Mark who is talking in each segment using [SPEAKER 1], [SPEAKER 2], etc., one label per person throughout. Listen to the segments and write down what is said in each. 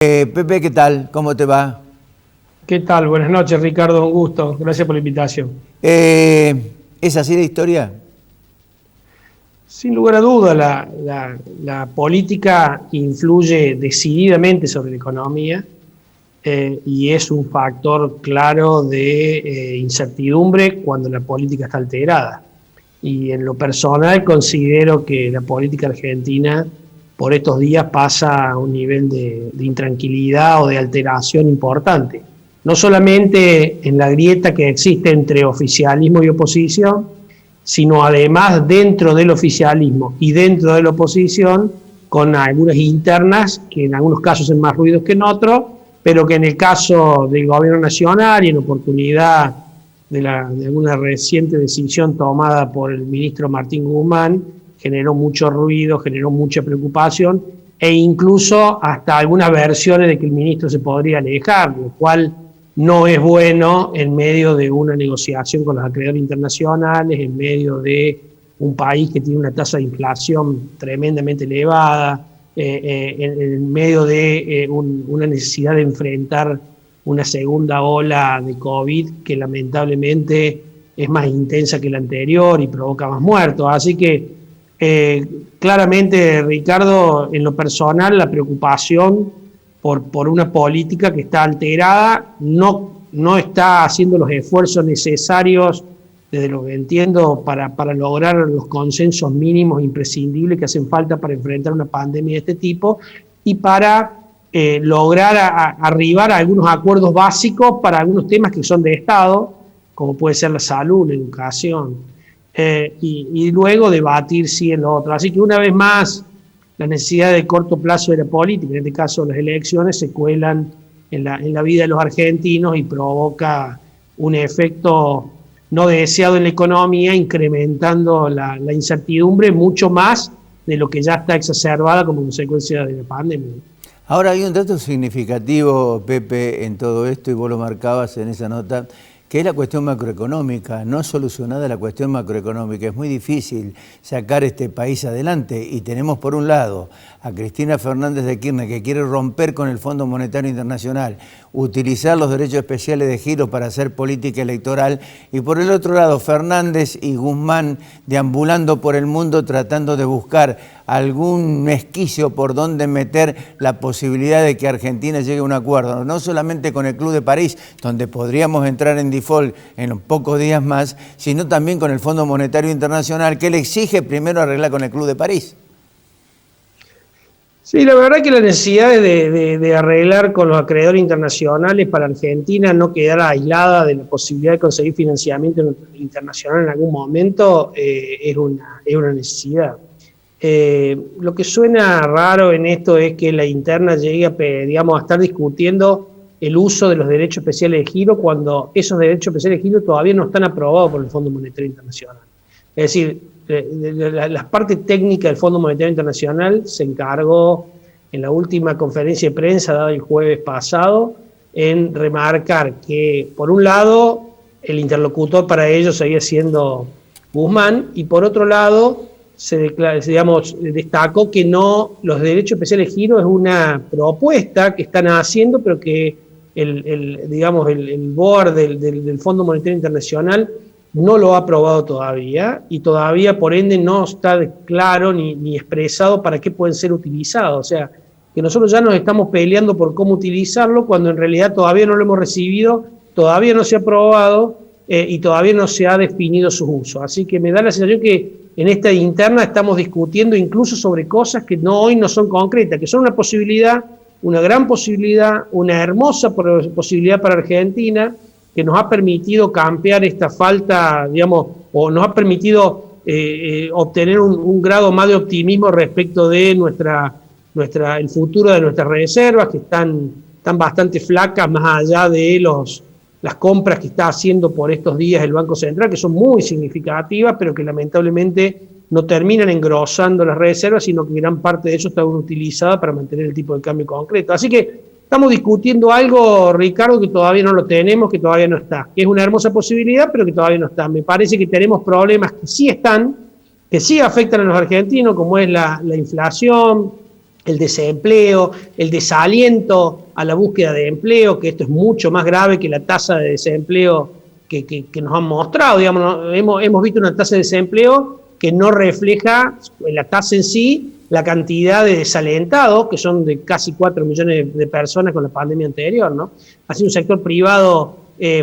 [SPEAKER 1] Pepe, ¿qué tal? ¿Cómo te va?
[SPEAKER 2] ¿Qué tal? Buenas noches, Ricardo. Un gusto. Gracias por la invitación.
[SPEAKER 1] ¿Es así la historia?
[SPEAKER 2] Sin lugar a duda, la política influye decididamente sobre la economía y es un factor claro de incertidumbre cuando la política está alterada. Y en lo personal considero que la política argentina por estos días pasa a un nivel de intranquilidad o de alteración importante. No solamente en la grieta que existe entre oficialismo y oposición, sino además dentro del oficialismo y dentro de la oposición, con algunas internas que en algunos casos hacen más ruidos que en otros, pero que en el caso del gobierno nacional y en oportunidad de alguna reciente decisión tomada por el ministro Martín Guzmán, generó mucho ruido, generó mucha preocupación e incluso hasta algunas versiones de que el ministro se podría alejar, lo cual no es bueno en medio de una negociación con los acreedores internacionales, en medio de un país que tiene una tasa de inflación tremendamente elevada, en medio de una necesidad de enfrentar una segunda ola de COVID que lamentablemente es más intensa que la anterior y provoca más muertos. Así que claramente, Ricardo, en lo personal, la preocupación por una política que está alterada, no está haciendo los esfuerzos necesarios, desde lo que entiendo, para lograr los consensos mínimos imprescindibles que hacen falta para enfrentar una pandemia de este tipo y para lograr arribar a algunos acuerdos básicos para algunos temas que son de Estado, como puede ser la salud, la educación, y luego debatir si en lo otro. Así que una vez más, la necesidad de corto plazo de la política, en este caso las elecciones, se cuelan en la vida de los argentinos y provoca un efecto no deseado en la economía, incrementando la incertidumbre mucho más de lo que ya está exacerbada como consecuencia de la pandemia.
[SPEAKER 1] Ahora hay un dato significativo, Pepe, en todo esto, y vos lo marcabas en esa nota, que es la cuestión macroeconómica. No solucionada la cuestión macroeconómica, es muy difícil sacar este país adelante y tenemos por un lado a Cristina Fernández de Kirchner, que quiere romper con el Fondo Monetario Internacional, utilizar los derechos especiales de giro para hacer política electoral, y por el otro lado Fernández y Guzmán deambulando por el mundo tratando de buscar algún esquicio por donde meter la posibilidad de que Argentina llegue a un acuerdo, no solamente con el Club de París, donde podríamos entrar en default en pocos días más, sino también con el Fondo Monetario Internacional, que le exige primero arreglar con el Club de París.
[SPEAKER 2] Sí, la verdad que la necesidad de arreglar con los acreedores internacionales para Argentina no quedar aislada de la posibilidad de conseguir financiamiento internacional en algún momento es una necesidad. Lo que suena raro en esto es que la interna llegue a estar discutiendo el uso de los derechos especiales de giro cuando esos derechos especiales de giro todavía no están aprobados por el Fondo Monetario Internacional. Es decir, la parte técnica del Fondo Monetario Internacional se encargó en la última conferencia de prensa dada el jueves pasado en remarcar que, por un lado, el interlocutor para ellos seguía siendo Guzmán y, por otro lado, se destacó que los derechos especiales de giro es una propuesta que están haciendo, pero que el board del Fondo Monetario Internacional no lo ha aprobado todavía y todavía por ende no está claro ni expresado para qué pueden ser utilizados. O sea, que nosotros ya nos estamos peleando por cómo utilizarlo cuando en realidad todavía no lo hemos recibido, todavía no se ha aprobado y todavía no se ha definido su uso. Así que me da la sensación que en esta interna estamos discutiendo incluso sobre cosas que hoy no son concretas, que son una posibilidad, una gran posibilidad, una hermosa posibilidad para Argentina, que nos ha permitido cambiar esta falta, o nos ha permitido obtener un grado más de optimismo respecto de el futuro de nuestras reservas, que están bastante flacas, más allá de las compras que está haciendo por estos días el Banco Central, que son muy significativas, pero que lamentablemente no terminan engrosando las reservas, sino que gran parte de eso está utilizada para mantener el tipo de cambio concreto. Así que estamos discutiendo algo, Ricardo, que todavía no lo tenemos, que todavía no está, que es una hermosa posibilidad, pero que todavía no está. Me parece que tenemos problemas que sí están, que sí afectan a los argentinos, como es la inflación, el desempleo, el desaliento a la búsqueda de empleo, que esto es mucho más grave que la tasa de desempleo que nos han mostrado. Digamos, ¿no? Hemos visto una tasa de desempleo que no refleja la tasa en sí la cantidad de desalentados, que son de casi 4 millones de personas con la pandemia anterior, ¿no? Ha sido un sector privado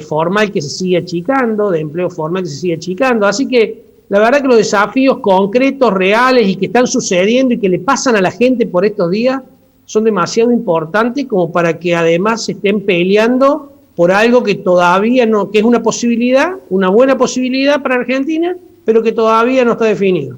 [SPEAKER 2] formal que se sigue achicando, de empleo formal que se sigue achicando. Así que la verdad que los desafíos concretos, reales y que están sucediendo y que le pasan a la gente por estos días son demasiado importantes como para que además se estén peleando por algo que todavía no, que es una posibilidad, una buena posibilidad para Argentina, pero que todavía no está definido.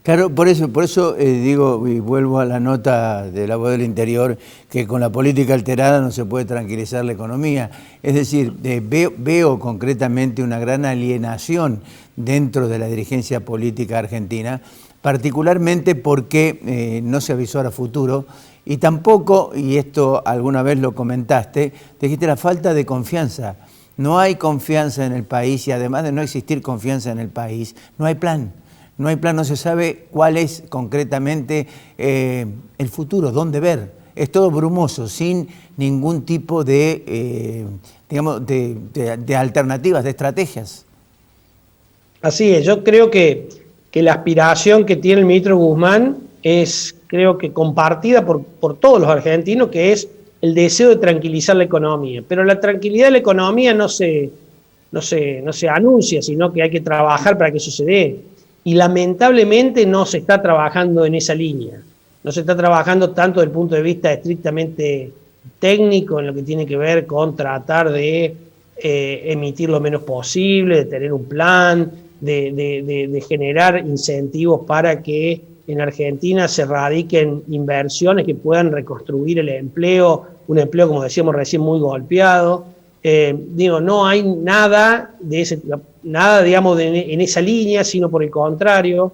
[SPEAKER 1] Claro, por eso digo, y vuelvo a la nota de La Voz del Interior, que con la política alterada no se puede tranquilizar la economía. Es decir, veo concretamente una gran alienación dentro de la dirigencia política argentina, particularmente porque no se avisó a futuro y tampoco, y esto alguna vez lo comentaste, dijiste la falta de confianza. No hay confianza en el país y además de no existir confianza en el país, no hay plan. No hay plan, no se sabe cuál es concretamente el futuro, dónde ver. Es todo brumoso, sin ningún tipo de, digamos, de alternativas, de estrategias.
[SPEAKER 2] Así es, yo creo que la aspiración que tiene el ministro Guzmán es, creo que compartida por todos los argentinos, que es el deseo de tranquilizar la economía. Pero la tranquilidad de la economía no se anuncia, sino que hay que trabajar para que eso se dé. Y lamentablemente no se está trabajando en esa línea. No se está trabajando tanto desde el punto de vista estrictamente técnico, en lo que tiene que ver con tratar de emitir lo menos posible, de tener un plan, de generar incentivos para que en Argentina se radiquen inversiones que puedan reconstruir el empleo, un empleo, como decíamos recién, muy golpeado. No hay nada digamos, en esa línea, sino por el contrario,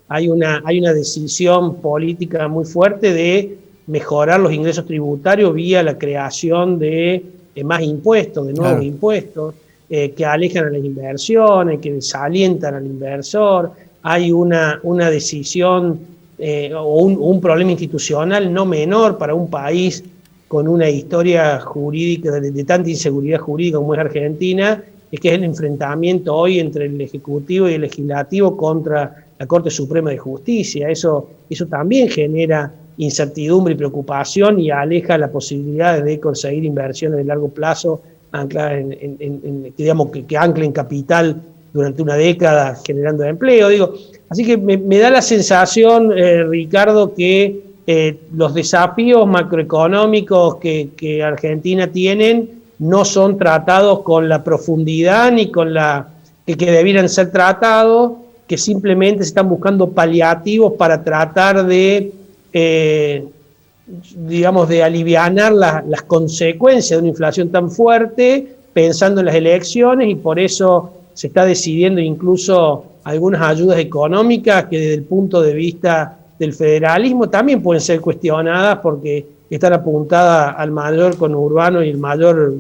[SPEAKER 2] hay una decisión política muy fuerte de mejorar los ingresos tributarios vía la creación de más impuestos, de nuevos impuestos, que alejan a las inversiones, que desalientan al inversor. Hay una decisión o un problema institucional no menor para un país con una historia jurídica, de tanta inseguridad jurídica como es Argentina, es que es el enfrentamiento hoy entre el Ejecutivo y el Legislativo contra la Corte Suprema de Justicia. Eso también genera incertidumbre y preocupación y aleja la posibilidad de conseguir inversiones de largo plazo ancladas que anclen capital durante una década generando empleo. Así que me da la sensación, Ricardo, que los desafíos macroeconómicos que Argentina tienen no son tratados con la profundidad ni con la que debieran ser tratados, que simplemente se están buscando paliativos para tratar de, de alivianar las consecuencias de una inflación tan fuerte, pensando en las elecciones, y por eso se está decidiendo incluso algunas ayudas económicas que desde el punto de vista del federalismo también pueden ser cuestionadas porque están apuntadas al mayor conurbano y el mayor,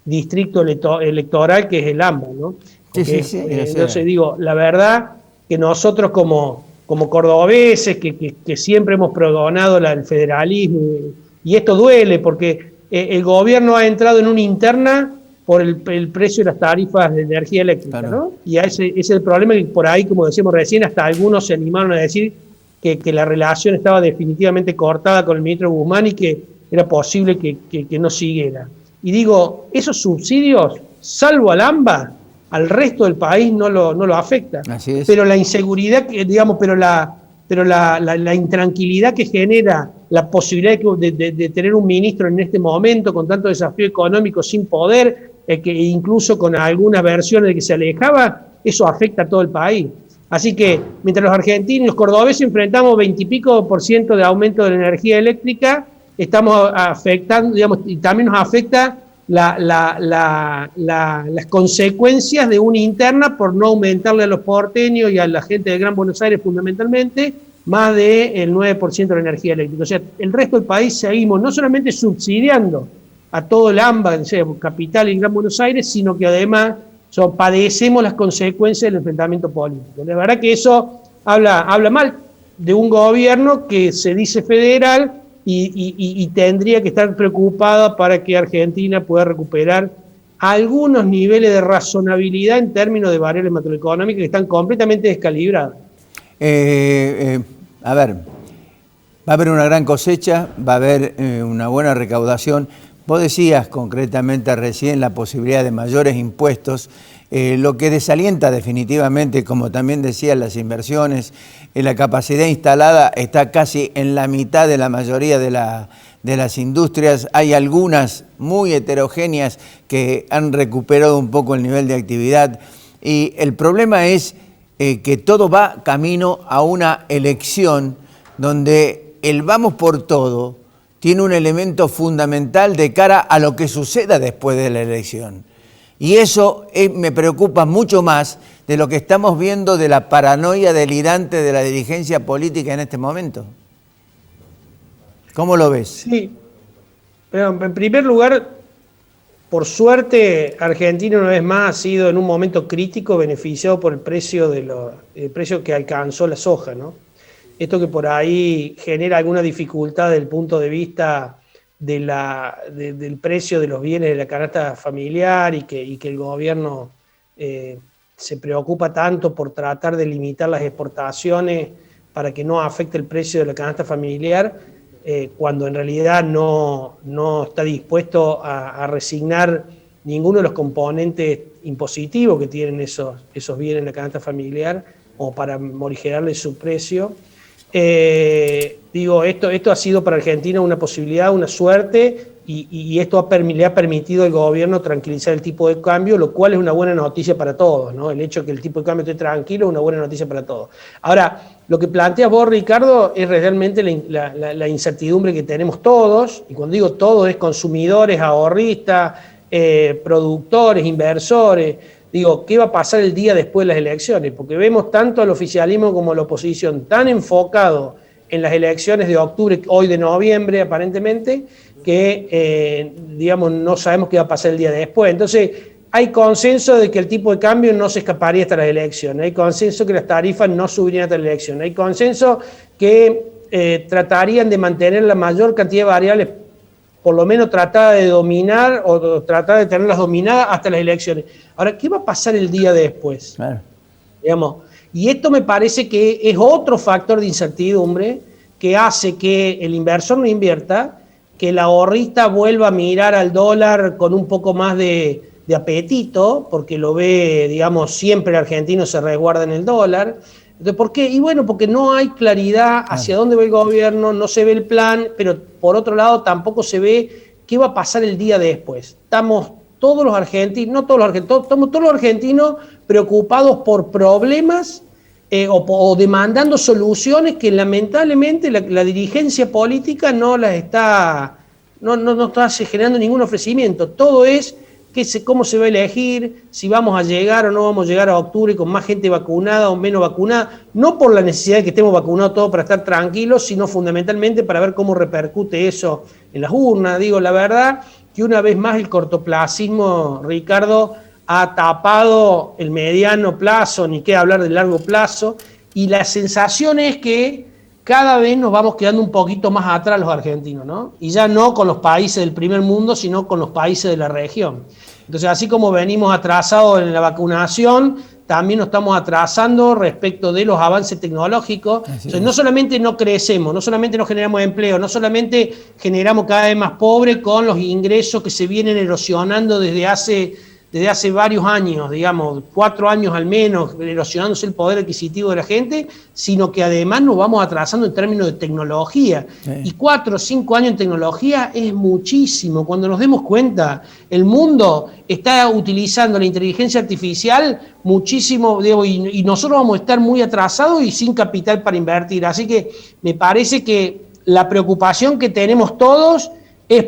[SPEAKER 2] distrito electoral, que es el AMBA, ¿no? Porque,
[SPEAKER 1] Sí.
[SPEAKER 2] Entonces la verdad que nosotros como cordobeses, que siempre hemos pregonado el federalismo, y esto duele porque el gobierno ha entrado en una interna por el precio de las tarifas de energía eléctrica, claro, ¿no? Y ese es el problema, que por ahí, como decíamos recién, hasta algunos se animaron a decir que la relación estaba definitivamente cortada con el ministro Guzmán y que era posible que no siguiera. Y esos subsidios, salvo al AMBA, al resto del país no lo afecta.
[SPEAKER 1] Así es.
[SPEAKER 2] Pero la inseguridad, pero la intranquilidad que genera la posibilidad de tener un ministro en este momento con tanto desafío económico sin poder, que incluso con algunas versiones de que se alejaba, eso afecta a todo el país. Así que mientras los argentinos, los cordobeses enfrentamos 20 y pico % de aumento de la energía eléctrica, estamos afectando, y también nos afecta las consecuencias de una interna por no aumentarle a los porteños y a la gente de Gran Buenos Aires fundamentalmente más del 9% de la energía eléctrica. O sea, el resto del país seguimos no solamente subsidiando a todo el AMBA, o sea, Capital y Gran Buenos Aires, sino que además padecemos las consecuencias del enfrentamiento político. La verdad que eso habla mal de un gobierno que se dice federal y tendría que estar preocupada para que Argentina pueda recuperar algunos niveles de razonabilidad en términos de variables macroeconómicas que están completamente descalibradas.
[SPEAKER 1] A ver, va a haber una gran cosecha, va a haber una buena recaudación. Vos decías concretamente recién la posibilidad de mayores impuestos, lo que desalienta definitivamente, como también decías, las inversiones. La capacidad instalada está casi en la mitad de la mayoría de las industrias. Hay algunas muy heterogéneas que han recuperado un poco el nivel de actividad. Y el problema es que todo va camino a una elección donde el vamos por todo tiene un elemento fundamental de cara a lo que suceda después de la elección. Y eso me preocupa mucho más de lo que estamos viendo de la paranoia delirante de la dirigencia política en este momento. ¿Cómo lo ves?
[SPEAKER 2] Sí, pero en primer lugar, por suerte, Argentina una vez más ha sido en un momento crítico beneficiado por el precio que alcanzó la soja, ¿no? Esto que por ahí genera alguna dificultad desde el punto de vista del precio de los bienes de la canasta familiar y que el gobierno se preocupa tanto por tratar de limitar las exportaciones para que no afecte el precio de la canasta familiar, cuando en realidad no está dispuesto a resignar ninguno de los componentes impositivos que tienen esos bienes en la canasta familiar o para morigerarle su precio. Esto ha sido para Argentina una posibilidad, una suerte, y esto le ha permitido al gobierno tranquilizar el tipo de cambio, lo cual es una buena noticia para todos, ¿no? El hecho de que el tipo de cambio esté tranquilo es una buena noticia para todos. Ahora, lo que planteas vos, Ricardo, es realmente la incertidumbre que tenemos todos, y cuando digo todos es consumidores, ahorristas, productores, inversores. Digo, ¿qué va a pasar el día después de las elecciones? Porque vemos tanto al oficialismo como a la oposición tan enfocado en las elecciones de octubre, hoy de noviembre aparentemente, que no sabemos qué va a pasar el día después. Entonces, hay consenso de que el tipo de cambio no se escaparía hasta las elecciones, hay consenso que las tarifas no subirían hasta las elecciones, hay consenso que tratarían de mantener la mayor cantidad de variables, por lo menos tratar de dominar o tratar de tenerlas dominadas hasta las elecciones. Ahora, ¿qué va a pasar el día después?
[SPEAKER 1] Claro.
[SPEAKER 2] Y esto me parece que es otro factor de incertidumbre que hace que el inversor no invierta, que el ahorrista vuelva a mirar al dólar con un poco más de apetito, porque lo ve, siempre el argentino se resguarda en el dólar. Entonces, ¿por qué? Y bueno, porque no hay claridad hacia dónde va el gobierno, no se ve el plan, pero por otro lado tampoco se ve qué va a pasar el día después. Estamos todos los argentinos, estamos todos los argentinos preocupados por problemas o demandando soluciones que lamentablemente la dirigencia política no está generando ningún ofrecimiento. Todo es cómo se va a elegir, si vamos a llegar o no vamos a llegar a octubre con más gente vacunada o menos vacunada, no por la necesidad de que estemos vacunados todos para estar tranquilos, sino fundamentalmente para ver cómo repercute eso en las urnas. La verdad que una vez más el cortoplacismo, Ricardo, ha tapado el mediano plazo, ni qué hablar del largo plazo, y la sensación es que cada vez nos vamos quedando un poquito más atrás los argentinos, ¿no? Y ya no con los países del primer mundo, sino con los países de la región. Entonces, así como venimos atrasados en la vacunación, también nos estamos atrasando respecto de los avances tecnológicos. Entonces, no solamente no crecemos, no solamente no generamos empleo, no solamente generamos cada vez más pobres con los ingresos que se vienen erosionando desde hace varios años, 4 años al menos, erosionándose el poder adquisitivo de la gente, sino que además nos vamos atrasando en términos de tecnología. Sí. Y 4 o 5 años en tecnología es muchísimo. Cuando nos demos cuenta, el mundo está utilizando la inteligencia artificial muchísimo, y nosotros vamos a estar muy atrasados y sin capital para invertir. Así que me parece que la preocupación que tenemos todos es,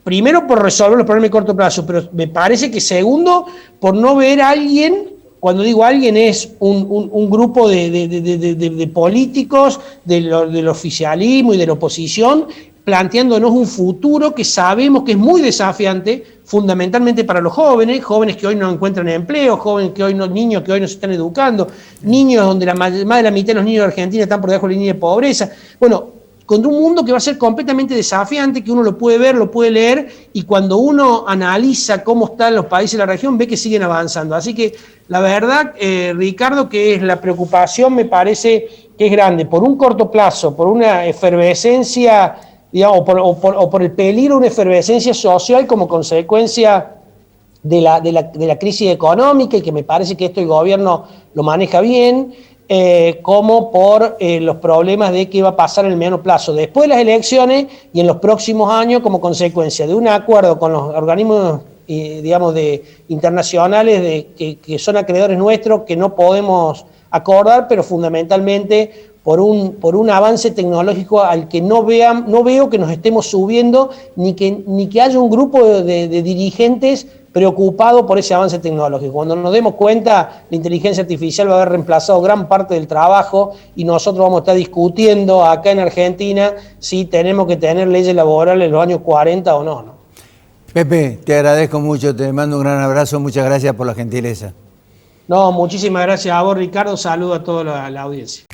[SPEAKER 2] primero, por resolver los problemas de corto plazo, pero me parece que segundo, por no ver a alguien, cuando digo alguien es un grupo de políticos, del oficialismo y de la oposición, planteándonos un futuro que sabemos que es muy desafiante, fundamentalmente para los jóvenes, jóvenes que hoy no encuentran empleo, jóvenes que hoy no, niños que hoy no se están educando, niños donde más de la mitad de los niños de Argentina están por debajo de la línea de pobreza. Bueno, con un mundo que va a ser completamente desafiante, que uno lo puede ver, lo puede leer, y cuando uno analiza cómo están los países de la región, ve que siguen avanzando. Así que la verdad, Ricardo, que es la preocupación me parece que es grande, por un corto plazo, por una efervescencia, digamos, o por el peligro de una efervescencia social como consecuencia de la crisis económica, y que me parece que esto el gobierno lo maneja bien, como por los problemas de qué va a pasar en el mediano plazo después de las elecciones y en los próximos años como consecuencia de un acuerdo con los organismos digamos internacionales que son acreedores nuestros, que no podemos acordar, pero fundamentalmente por un avance tecnológico al que no veo que nos estemos subiendo, ni que haya un grupo de dirigentes preocupado por ese avance tecnológico. Cuando nos demos cuenta, la inteligencia artificial va a haber reemplazado gran parte del trabajo, y nosotros vamos a estar discutiendo acá en Argentina si tenemos que tener leyes laborales en los años 40 o no, ¿no?
[SPEAKER 1] Pepe, te agradezco mucho, te mando un gran abrazo, muchas gracias por la gentileza.
[SPEAKER 2] No, muchísimas gracias a vos, Ricardo, saludo a toda la audiencia.